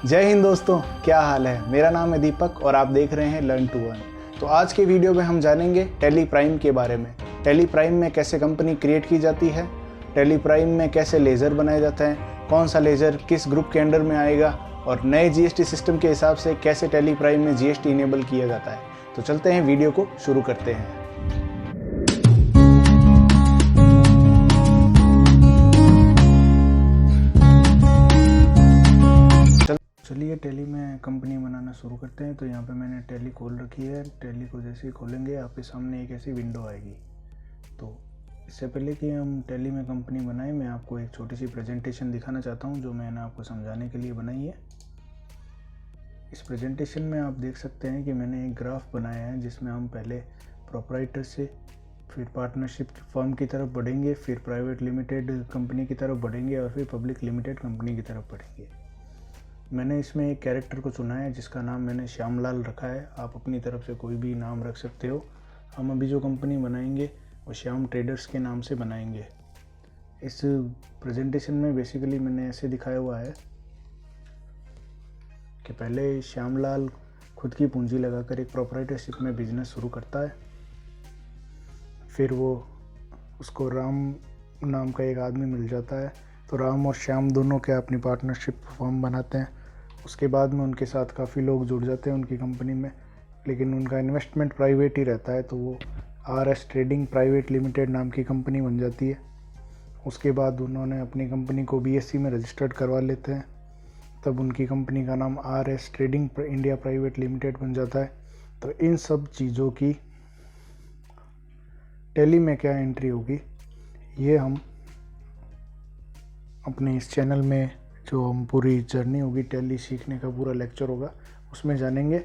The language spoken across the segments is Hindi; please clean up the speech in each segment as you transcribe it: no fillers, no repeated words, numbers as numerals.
जय हिंद दोस्तों, क्या हाल है। मेरा नाम है दीपक और आप देख रहे हैं लर्न टू अर्न। तो आज के वीडियो में हम जानेंगे टैली प्राइम के बारे में। टैली प्राइम में कैसे कंपनी क्रिएट की जाती है, टैली प्राइम में कैसे लेज़र बनाए जाते हैं, कौन सा लेज़र किस ग्रुप के अंडर में आएगा और नए जीएसटी सिस्टम के हिसाब से कैसे टैली प्राइम में जीएसटी इनेबल किया जाता है। तो चलते हैं, वीडियो को शुरू करते हैं। चलिए टैली में कंपनी बनाना शुरू करते हैं। तो यहाँ पे मैंने टैली खोल रखी है। टैली को जैसे ही खोलेंगे आपके सामने एक ऐसी विंडो आएगी। तो इससे पहले कि हम टैली में कंपनी बनाएं, मैं आपको एक छोटी सी प्रेजेंटेशन दिखाना चाहता हूँ जो मैंने आपको समझाने के लिए बनाई है। इस प्रेजेंटेशन में आप देख सकते हैं कि मैंने एक ग्राफ बनाया है जिसमें हम पहले प्रोप्राइटर से फिर पार्टनरशिप फर्म की तरफ बढ़ेंगे, फिर प्राइवेट लिमिटेड कंपनी की तरफ बढ़ेंगे और फिर पब्लिक लिमिटेड कंपनी की तरफ बढ़ेंगे। मैंने इसमें एक कैरेक्टर को चुना है जिसका नाम मैंने श्यामलाल रखा है। आप अपनी तरफ से कोई भी नाम रख सकते हो। हम अभी जो कंपनी बनाएंगे वो श्याम ट्रेडर्स के नाम से बनाएंगे। इस प्रेजेंटेशन में बेसिकली मैंने ऐसे दिखाया हुआ है कि पहले श्यामलाल खुद की पूंजी लगाकर एक प्रोप्राइटरशिप में बिजनेस शुरू करता है। फिर वो उसको राम नाम का एक आदमी मिल जाता है, तो राम और श्याम दोनों के अपनी पार्टनरशिप फर्म बनाते हैं। उसके बाद में उनके साथ काफ़ी लोग जुड़ जाते हैं उनकी कंपनी में, लेकिन उनका इन्वेस्टमेंट प्राइवेट ही रहता है, तो वो आरएस ट्रेडिंग प्राइवेट लिमिटेड नाम की कंपनी बन जाती है। उसके बाद उन्होंने अपनी कंपनी को बीएसई में रजिस्टर्ड करवा लेते हैं, तब उनकी कंपनी का नाम RS trading India private limited बन जाता है। तो इन सब चीज़ों की टैली में क्या एंट्री होगी, ये हम अपने इस चैनल में जो हम पूरी जर्नी होगी टैली सीखने का पूरा लेक्चर होगा उसमें जानेंगे।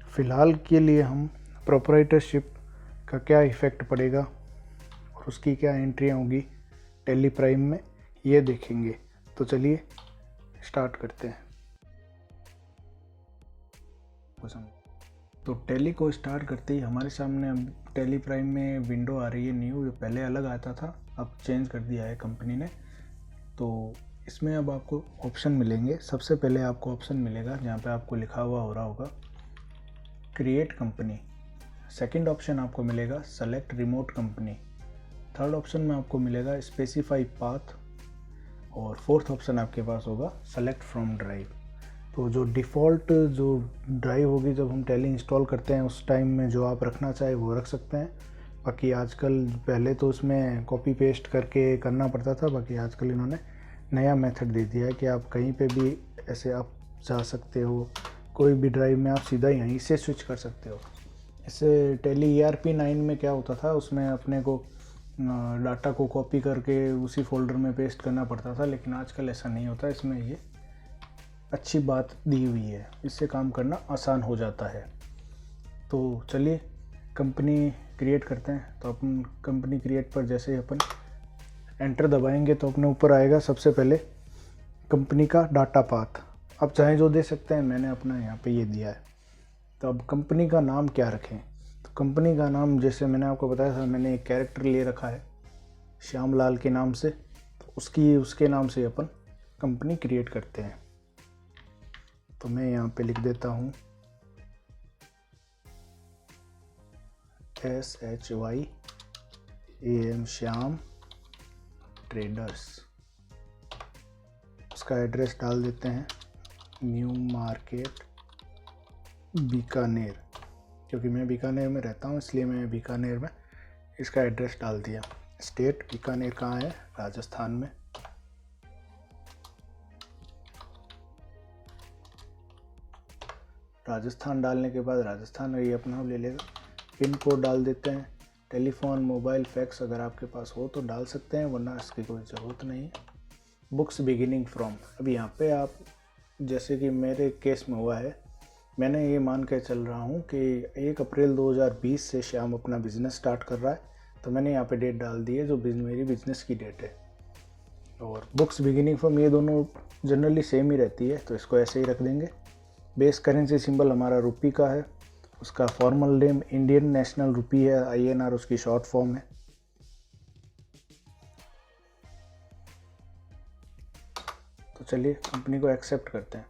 फ़िलहाल के लिए हम प्रोप्राइटरशिप का क्या इफ़ेक्ट पड़ेगा और उसकी क्या एंट्रियाँ होगी टैली प्राइम में, ये देखेंगे। तो चलिए स्टार्ट करते हैं। तो टैली को स्टार्ट करते ही हमारे सामने अब टैली प्राइम में विंडो आ रही है न्यू। जो पहले अलग आता था अब चेंज कर दिया है कंपनी ने। तो इसमें अब आपको ऑप्शन मिलेंगे। सबसे पहले आपको ऑप्शन मिलेगा जहाँ पे आपको लिखा हुआ हो रहा होगा क्रिएट कंपनी। सेकंड ऑप्शन आपको मिलेगा select remote company. Third option में आपको मिलेगा स्पेसिफाई पाथ और फोर्थ ऑप्शन आपके पास होगा सेलेक्ट फ्रॉम ड्राइव। तो जो डिफ़ॉल्ट जो ड्राइव होगी जब हम टैली इंस्टॉल करते हैं उस टाइम में जो आप रखना चाहे वो रख सकते हैं। बाकी आजकल, पहले तो उसमें कॉपी पेस्ट करके करना पड़ता था, बाकी आजकल इन्होंने नया मेथड दे दिया है कि आप कहीं पे भी ऐसे आप जा सकते हो, कोई भी ड्राइव में आप सीधा यहीं से स्विच कर सकते हो। इससे टैली ERP9 में क्या होता था, उसमें अपने को डाटा को कॉपी करके उसी फोल्डर में पेस्ट करना पड़ता था, लेकिन आजकल ऐसा नहीं होता। इसमें ये अच्छी बात दी हुई है, इससे काम करना आसान हो जाता है। तो चलिए कंपनी क्रिएट करते हैं। तो अपन कंपनी क्रिएट पर जैसे ही अपन एंटर दबाएंगे तो अपने ऊपर आएगा सबसे पहले कंपनी का डाटा पाथ। आप चाहे जो दे सकते हैं, मैंने अपना यहाँ पे ये दिया है। तो अब कंपनी का नाम क्या रखें, तो कंपनी का नाम जैसे मैंने आपको बताया था, मैंने एक कैरेक्टर ले रखा है श्यामलाल के नाम से, तो उसके नाम से अपन कंपनी क्रिएट करते हैं। तो मैं यहाँ पे लिख देता हूँ SHYAM श्याम ट्रेडर्स। उसका एड्रेस डाल देते हैं न्यू मार्केट बीकानेर, क्योंकि मैं बीकानेर में रहता हूँ इसलिए मैं बीकानेर में इसका एड्रेस डाल दिया। स्टेट बीकानेर कहाँ है, राजस्थान में। राजस्थान डालने के बाद राजस्थान ये अपना ले लेगा। पिन कोड डाल देते हैं। टेलीफोन, मोबाइल, फैक्स अगर आपके पास हो तो डाल सकते हैं, वरना इसकी कोई ज़रूरत नहीं है। बुक्स बिगिनिंग फ्रॉम, अब यहाँ पे आप जैसे कि मेरे केस में हुआ है, मैंने ये मान के चल रहा हूँ कि 1 अप्रैल 2020 से श्याम अपना बिज़नेस स्टार्ट कर रहा है, तो मैंने यहाँ पे डेट डाल दी है जो मेरी बिज़नेस की डेट है। और बुक्स बिगिनिंग फ्रॉम ये दोनों जनरली सेम ही रहती है, तो इसको ऐसे ही रख देंगे। बेस करेंसी सिंबल हमारा रुपी का है। उसका फॉर्मल नेम इंडियन नेशनल रुपी है, INR उसकी शॉर्ट फॉर्म है। तो चलिए कंपनी को एक्सेप्ट करते हैं।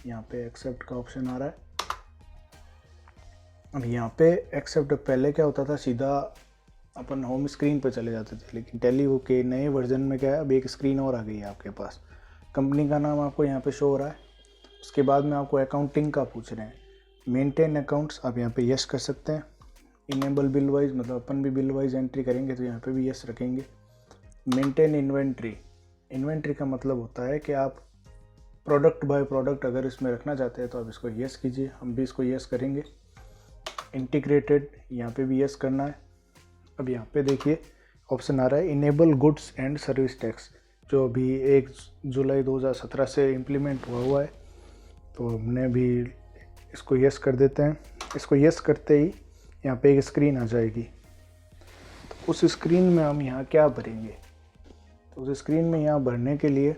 यहाँ पे एक्सेप्ट का ऑप्शन आ रहा है। अब यहाँ पे एक्सेप्ट, पहले क्या होता था सीधा अपन होम स्क्रीन पे चले जाते थे, लेकिन टैली के नए वर्जन में क्या है, अब एक स्क्रीन और आ गई है आपके पास। कंपनी का नाम आपको यहाँ पे शो हो रहा है। उसके बाद में आपको अकाउंटिंग का पूछ रहे हैं, मेंटेन अकाउंट्स, आप यहाँ पे यस कर सकते हैं। इनेबल बिल वाइज, मतलब अपन भी बिल वाइज एंट्री करेंगे तो यहाँ पे भी यस रखेंगे। मेंटेन इन्वेंट्री, इन्वेंट्री का मतलब होता है कि आप प्रोडक्ट बाय प्रोडक्ट अगर इसमें रखना चाहते हैं तो आप इसको यस कीजिए, हम भी इसको यस करेंगे। इंटीग्रेटेड, यहाँ पे भी यस करना है। अब यहाँ पे देखिए ऑप्शन आ रहा है enable goods and service tax, जो अभी 1 जुलाई 2017 से इम्प्लीमेंट हुआ है, तो हमने भी इसको यस कर देते हैं। इसको यस करते ही यहाँ पे एक स्क्रीन आ जाएगी, तो उस स्क्रीन में हम यहाँ क्या भरेंगे, तो उस स्क्रीन में यहाँ भरने के लिए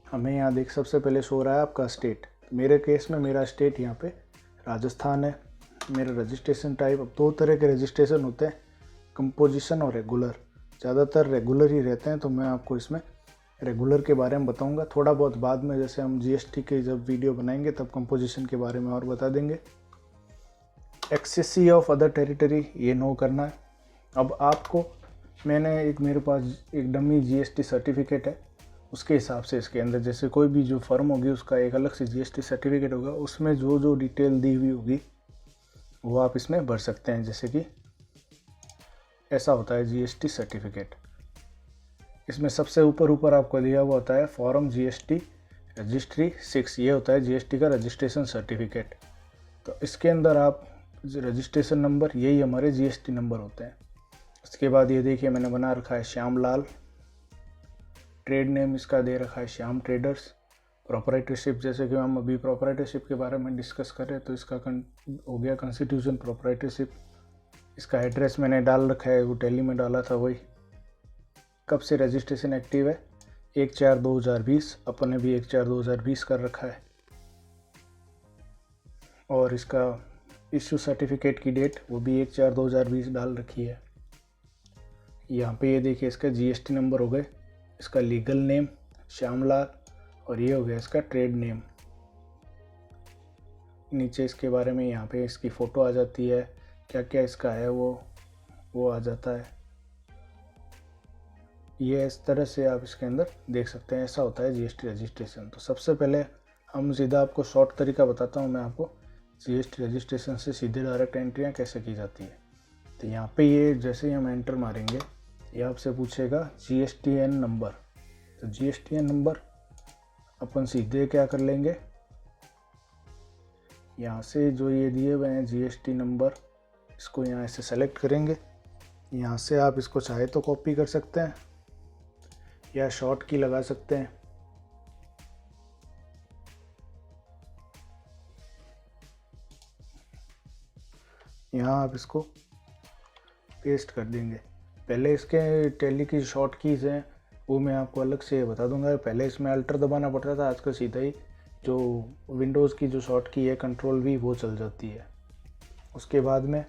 हमें यहाँ देख सबसे पहले शो रहा है आपका स्टेट। मेरे केस में मेरा स्टेट यहाँ पे राजस्थान है। मेरा रजिस्ट्रेशन टाइप, अब 2 तरह के रजिस्ट्रेशन होते हैं, कंपोजिशन और रेगुलर। ज़्यादातर रेगुलर ही रहते हैं, तो मैं आपको इसमें रेगुलर के बारे में बताऊंगा थोड़ा बहुत बाद में, जैसे हम जीएसटी के जब वीडियो बनाएंगे तब कंपोजिशन के बारे में और बता देंगे। एक्सेसी ऑफ अदर टेरिटरी, ये नो करना है। अब आपको मेरे पास एक डमी जीएसटी सर्टिफिकेट है, उसके हिसाब से इसके अंदर जैसे कोई भी जो फर्म होगी उसका एक अलग से जीएसटी सर्टिफिकेट होगा, उसमें जो जो डिटेल दी हुई होगी वो आप इसमें भर सकते हैं। जैसे कि ऐसा होता है जीएसटी सर्टिफिकेट, इसमें सबसे ऊपर आपको दिया हुआ होता है फॉर्म जीएसटी रजिस्ट्री 6, ये होता है जीएसटी का रजिस्ट्रेशन सर्टिफिकेट। तो इसके अंदर आप रजिस्ट्रेशन नंबर, यही हमारे जीएसटी नंबर होते हैं। इसके बाद ये देखिए मैंने बना रखा है श्यामलाल, ट्रेड नेम इसका दे रखा है श्याम ट्रेडर्स। प्रोपराइटरशिप, जैसे कि हम अभी प्रोपराइटरशिप के बारे में डिस्कस कर रहे हैं, तो इसका हो गया कंस्टिट्यूशन प्रोपराइटरशिप। इसका एड्रेस मैंने डाल रखा है, वो दिल्ली में डाला था वही। कब से रजिस्ट्रेशन एक्टिव है, 1/4/2020, अपन ने भी 1/4/2020 कर रखा है। और इसका इश्यू सर्टिफिकेट की डेट वो भी 1/4/2020 डाल रखी है। यहाँ पे ये देखिए इसका जीएसटी नंबर हो गए, इसका लीगल नेम श्यामलाल, और ये हो गया इसका ट्रेड नेम। नीचे इसके बारे में यहाँ पे इसकी फ़ोटो आ जाती है, क्या क्या इसका है वो आ जाता है। ये इस तरह से आप इसके अंदर देख सकते हैं, ऐसा होता है जीएसटी रजिस्ट्रेशन। तो सबसे पहले हम सीधा आपको शॉर्ट तरीका बताता हूँ मैं आपको, जीएसटी रजिस्ट्रेशन से सीधे डायरेक्ट एंट्रियाँ कैसे की जाती है। तो यहाँ पे ये जैसे ही हम एंटर मारेंगे, ये आपसे पूछेगा जीएसटीएन नंबर। तो जीएसटीएन नंबर अपन सीधे क्या कर लेंगे, यहाँ से जो ये दिए हुए हैं जीएसटी नंबर, इसको यहाँ से सेलेक्ट करेंगे। यहाँ से आप इसको चाहे तो कॉपी कर सकते हैं या शॉर्ट की लगा सकते हैं। यहाँ आप इसको पेस्ट कर देंगे। पहले इसके टैली की शॉर्ट कीज़ हैं वो मैं आपको अलग से बता दूंगा। पहले इसमें अल्टर दबाना पड़ता था, आजकल सीधा ही जो विंडोज़ की जो शॉर्ट की है Ctrl+V वो चल जाती है। उसके बाद में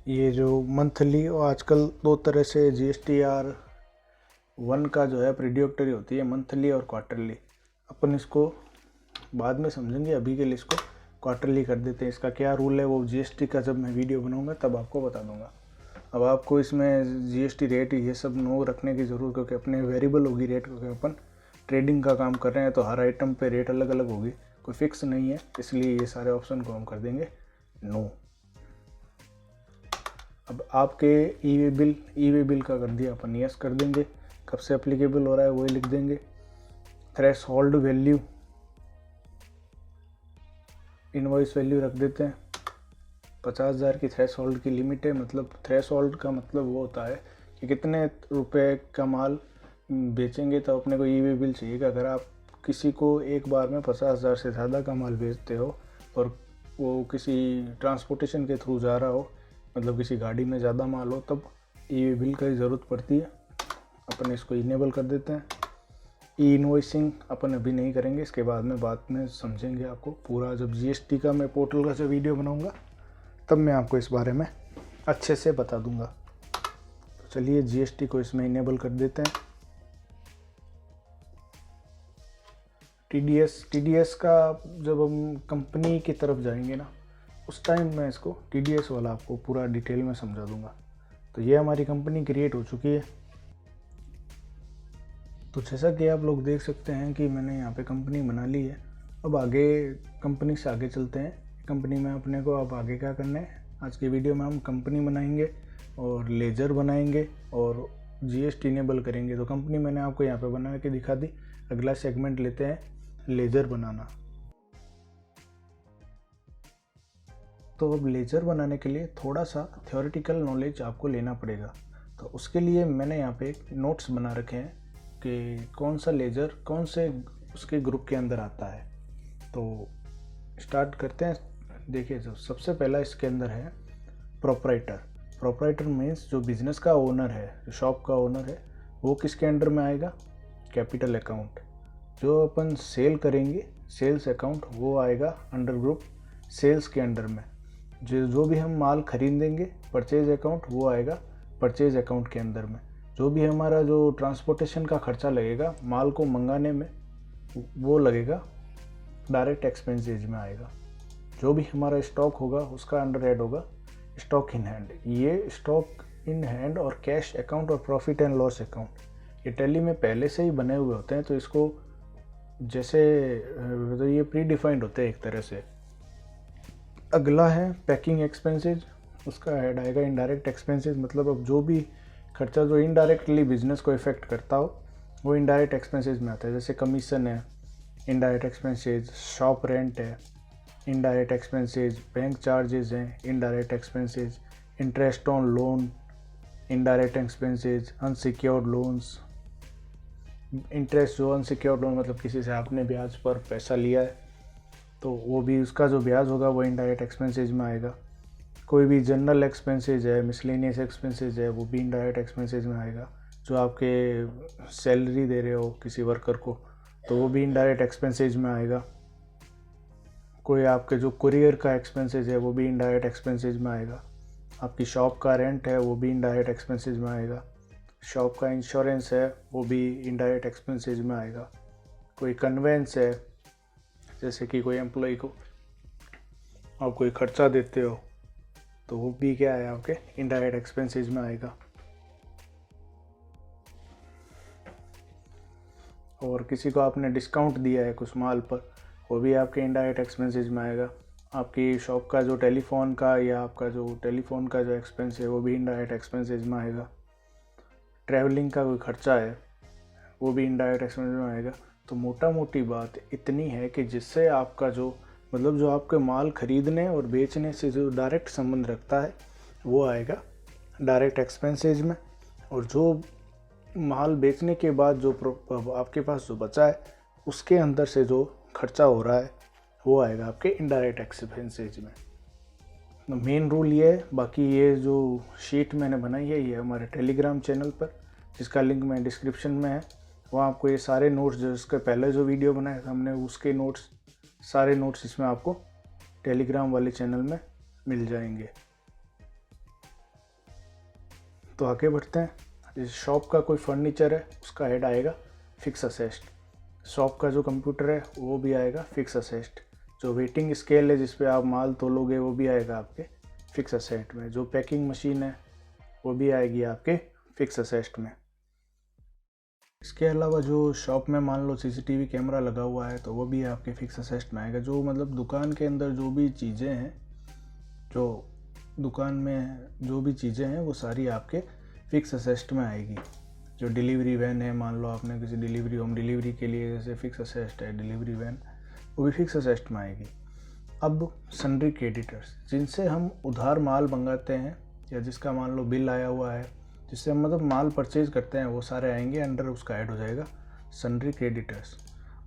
ये जो मंथली, और आजकल 2 तरह से GSTR1 का जो है प्रीडिक्टरी होती है, मंथली और क्वार्टरली। अपन इसको बाद में समझेंगे, अभी के लिए इसको क्वार्टरली कर देते हैं। इसका क्या रूल है वो जीएसटी का जब मैं वीडियो बनाऊंगा तब आपको बता दूंगा। अब आपको इसमें जीएसटी रेट ये सब नो रखने की ज़रूरत, क्योंकि अपने वेरिएबल होगी रेट, क्योंकि अपन ट्रेडिंग का काम कर रहे हैं तो हर आइटम पे रेट अलग अलग होगी, कोई फिक्स नहीं है, इसलिए ये सारे ऑप्शन को हम कर देंगे नो। अब आपके ई वे बिल का कर दिया अपन यस कर देंगे। कब से एप्लीकेबल हो रहा है वही लिख देंगे। थ्रेशोल्ड वैल्यू, इनवॉइस वैल्यू रख देते हैं 50,000 की थ्रेशोल्ड की लिमिट है। मतलब थ्रेशोल्ड का मतलब वो होता है कि कितने रुपए का माल बेचेंगे तो अपने को ई वे बिल चाहिएगा। अगर आप किसी को एक बार में 50,000 से ज़्यादा का माल बेचते हो और वो किसी ट्रांसपोर्टेशन के थ्रू जा रहा हो, मतलब किसी गाड़ी में ज़्यादा माल हो, तब ई वे बिल की ज़रूरत पड़ती है। अपन इसको इनेबल कर देते हैं। ई इनवॉइसिंग अपन अभी नहीं करेंगे, इसके बाद में समझेंगे आपको पूरा। जब जीएसटी का मैं पोर्टल का जो वीडियो बनाऊंगा तब मैं आपको इस बारे में अच्छे से बता दूंगा। तो चलिए जीएसटी को इसमें इनेबल कर देते हैं। टीडीएस का जब हम कंपनी की तरफ जाएंगे ना, उस टाइम मैं इसको टीडीएस वाला आपको पूरा डिटेल में समझा दूंगा। तो ये हमारी कंपनी क्रिएट हो चुकी है। तो जैसा कि आप लोग देख सकते हैं कि मैंने यहाँ पे कंपनी बना ली है। अब आगे कंपनी से आगे चलते हैं। कंपनी में अपने को अब आगे क्या करना है, आज की वीडियो में हम कंपनी बनाएंगे और लेजर बनाएंगे और जीएसटी इनेबल करेंगे। तो कंपनी मैंने आपको यहाँ पे बना के दिखा दी। अगला सेगमेंट लेते हैं, लेजर बनाना। तो अब लेजर बनाने के लिए थोड़ा सा थ्योरेटिकल नॉलेज आपको लेना पड़ेगा। तो उसके लिए मैंने यहाँ पे नोट्स बना रखे हैं कि कौन सा लेजर कौन से उसके ग्रुप के अंदर आता है। तो स्टार्ट करते हैं। देखिए, जो सबसे पहला इसके अंदर है प्रोपराइटर। प्रोपराइटर मीन्स जो बिजनेस का ओनर है, जो शॉप का ओनर है, वो किसके अंडर में आएगा, कैपिटल अकाउंट। जो अपन सेल करेंगे, सेल्स अकाउंट, वो आएगा अंडर ग्रुप सेल्स के अंडर में। जो भी हम माल खरीदेंगे, परचेज अकाउंट, वो आएगा परचेज अकाउंट के अंदर में। जो भी हमारा जो ट्रांसपोर्टेशन का खर्चा लगेगा माल को मंगाने में, वो लगेगा डायरेक्ट एक्सपेंसेज में आएगा। जो भी हमारा स्टॉक होगा उसका अंडर ऐड होगा स्टॉक इन हैंड। ये स्टॉक इन हैंड और कैश अकाउंट और प्रॉफिट एंड लॉस अकाउंट ये टैली में पहले से ही बने हुए होते हैं। तो इसको जैसे तो ये प्री डिफाइंड होते हैं एक तरह से। अगला है पैकिंग एक्सपेंसेज, उसका ऐड आएगा इनडायरेक्ट एक्सपेंसेज। मतलब अब जो भी खर्चा जो इनडायरेक्टली बिजनेस को इफेक्ट करता हो, वो इनडायरेक्ट एक्सपेंसेज में आता है। जैसे कमीशन है, इनडायरेक्ट एक्सपेंसेज, शॉप रेंट है, इनडायरेक्ट एक्सपेंसेज, बैंक चार्जेस हैं, indirect expenses, interest on loan, indirect expenses, unsecured loans. Interest जो अनसिक्योर्ड लोन मतलब किसी से आपने ब्याज पर पैसा लिया है, तो वो भी उसका जो ब्याज होगा वो इनडायरेक्ट एक्सपेंसेज में आएगा। कोई भी जनरल एक्सपेंसेज है, मिसलेनियस एक्सपेंसेज है, वो भी इनडायरेक्ट एक्सपेंसेज में आएगा। जो आपके सैलरी दे रहे हो किसी वर्कर को, तो वो भी इनडायरेक्ट एक्सपेंसेज में आएगा। कोई आपके जो कुरियर का एक्सपेंसेज है, वो भी इनडायरेक्ट एक्सपेंसेज में आएगा। आपकी शॉप का रेंट है, वो भी इनडायरेक्ट एक्सपेंसेज में आएगा। शॉप का इंश्योरेंस है, वो भी इनडायरेक्ट एक्सपेंसेज में आएगा। कोई कन्वेंस है, जैसे कि कोई एम्प्लॉय को आप कोई खर्चा देते हो, तो वो भी क्या है, आपके इनडायरेक्ट एक्सपेंसेज में आएगा। और किसी को आपने डिस्काउंट दिया है कुछ माल पर, वो भी आपके इनडायरेक्ट एक्सपेंसेज में आएगा। आपकी शॉप का जो टेलीफोन का या आपका जो टेलीफोन का जो एक्सपेंस है, वो भी इनडायरेक्ट एक्सपेंसेज में आएगा। ट्रैवलिंग का कोई खर्चा है, वो भी इनडायरेक्ट एक्सपेंसेज में आएगा। तो मोटा मोटी बात इतनी है कि जिससे आपका जो मतलब जो आपके माल खरीदने और बेचने से जो डायरेक्ट संबंध रखता है, वो आएगा डायरेक्ट एक्सपेंसेज में। और जो माल बेचने के बाद जो आपके पास जो बचा है, उसके अंदर से जो खर्चा हो रहा है, वो आएगा आपके इनडायरेक्ट एक्सपेंसेज में। मेन रूल ये है। बाकी ये जो शीट मैंने बनाई है, ये हमारे टेलीग्राम चैनल पर, जिसका लिंक मैं डिस्क्रिप्शन में है। वहाँ आपको ये सारे नोट्स, जो इसके पहले जो वीडियो बनाया था हमने, उसके नोट्स, सारे नोट्स इसमें आपको टेलीग्राम वाले चैनल में मिल जाएंगे। तो आगे बढ़ते हैं। जैसे शॉप का कोई फर्नीचर है, उसका हेड आएगा फिक्स असेस्ट। शॉप का जो कंप्यूटर है, वो भी आएगा फिक्स असेस्ट। जो वेटिंग स्केल है, जिस पे आप माल तोलोगे, वो भी आएगा आपके फिक्स असेट में। जो पैकिंग मशीन है, वो भी आएगी आपके फिक्स असेट में। इसके अलावा जो शॉप में मान लो सीसीटीवी कैमरा लगा हुआ है, तो वो भी आपके फिक्स असेट में आएगा। जो मतलब दुकान के अंदर जो भी चीज़ें हैं, जो दुकान में जो भी चीज़ें हैं, वो सारी आपके फिक्स असेट में आएगी। जो डिलीवरी वैन है, मान लो आपने किसी डिलीवरी, होम डिलीवरी के लिए जैसे फिक्स असेट है डिलीवरी वैन, वो भी फिक्स असेट में आएगी। अब सन्ड्री क्रेडिटर्स, जिनसे हम उधार माल मंगाते हैं या जिसका मान लो बिल आया हुआ है, जिससे हम मतलब माल परचेज करते हैं, वो सारे आएंगे अंडर, उसका ऐड हो जाएगा सन्ड्री क्रेडिटर्स।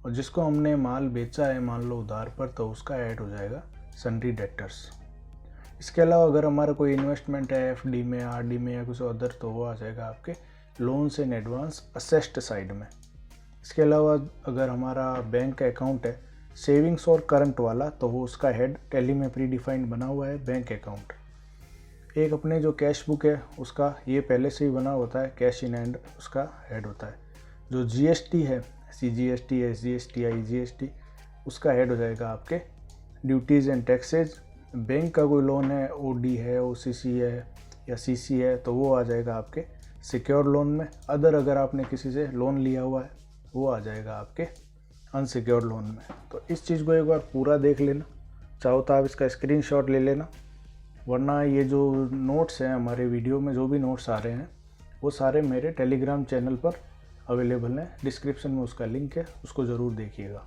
और जिसको हमने माल बेचा है मान लो उधार पर, तो उसका ऐड हो जाएगा सन्ड्री डेटर्स। इसके अलावा अगर हमारा कोई इन्वेस्टमेंट है एफडी में, आरडी में या कुछ अदर, तो वो आ जाएगा आपके loans in advance asset side में। इसके अलावा अगर हमारा बैंक का अकाउंट है सेविंग्स और करंट वाला, तो वो उसका हेड टैली में प्री डिफाइंड बना हुआ है बैंक अकाउंट। एक अपने जो कैश बुक है, उसका ये पहले से ही बना होता है कैश इन हैंड, उसका हेड होता है। जो जीएसटी है, CGST, SGST, IGST, उसका ऐड हो जाएगा आपके ड्यूटीज़ एंड टैक्सेज। बैंक का कोई लोन है, OD है, OCC है या CC है, तो वो आ जाएगा आपके सिक्योर लोन में। अदर अगर आपने किसी से लोन लिया हुआ है वो आ जाएगा आपके अनसिक्योर लोन में। तो इस चीज़ को एक बार पूरा देख लेना, चाहो तो आप इसका स्क्रीनशॉट ले लेना, वरना ये जो नोट्स हैं हमारे वीडियो में, जो भी नोट्स आ रहे हैं वो सारे मेरे टेलीग्राम चैनल पर अवेलेबल हैं, डिस्क्रिप्शन में उसका लिंक है, उसको ज़रूर देखिएगा।